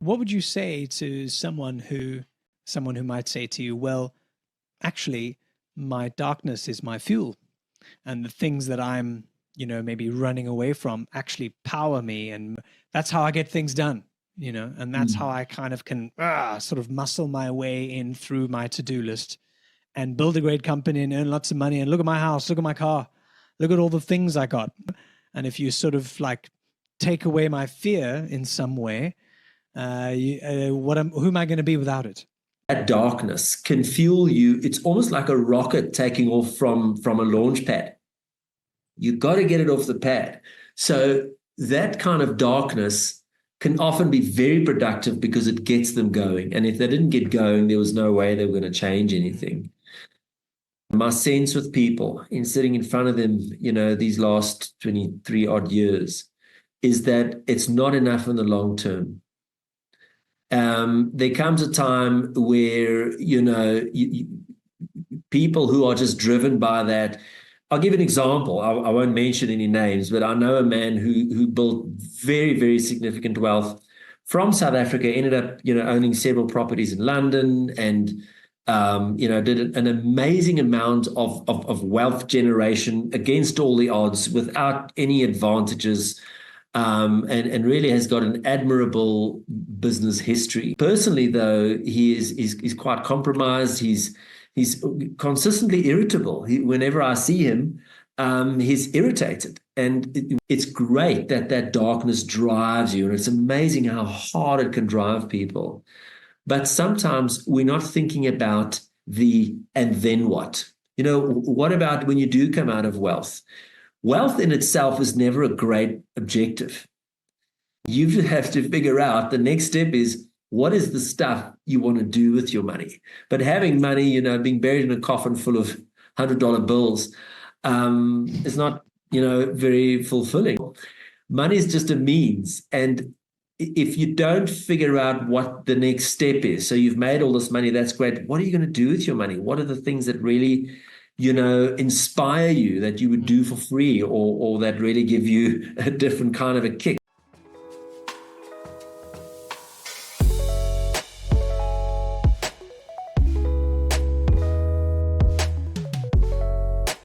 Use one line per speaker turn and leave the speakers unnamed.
What would you say to someone who might say to you, well, actually, my darkness is my fuel, and the things that I'm, maybe running away from actually power me, and that's how I get things done, and that's how I kind of can sort of muscle my way in through my to-do list and build a great company and earn lots of money and look at my house, look at my car, look at all the things I got. And if you sort of like take away my fear in some way, who am I going to be without it?
That darkness can fuel you. It's almost like a rocket taking off from a launch pad. You got to get it off the pad. So that kind of darkness can often be very productive because it gets them going. And if they didn't get going, there was no way they were going to change anything. My sense with people in sitting in front of them, these last 23 odd years, is that it's not enough in the long term. There comes a time where, people who are just driven by that. I'll give an example. I won't mention any names, but I know a man who built very, very significant wealth from South Africa, ended up, owning several properties in London and, did an amazing amount of wealth generation against all the odds without any advantages. And really has got an admirable business history. Personally, though, he's quite compromised. He's consistently irritable. Whenever I see him, he's irritated. And it's great that darkness drives you. And it's amazing how hard it can drive people. But sometimes we're not thinking about and then what? What about when you do come out of wealth? Wealth in itself is never a great objective. You have to figure out the next step is, what is the stuff you want to do with your money? But having money, being buried in a coffin full of $100 bills is not, very fulfilling. Money is just a means. And if you don't figure out what the next step is, so you've made all this money, that's great. What are you going to do with your money? What are the things that really inspire you, that you would do for free, or that really give you a different kind of a kick?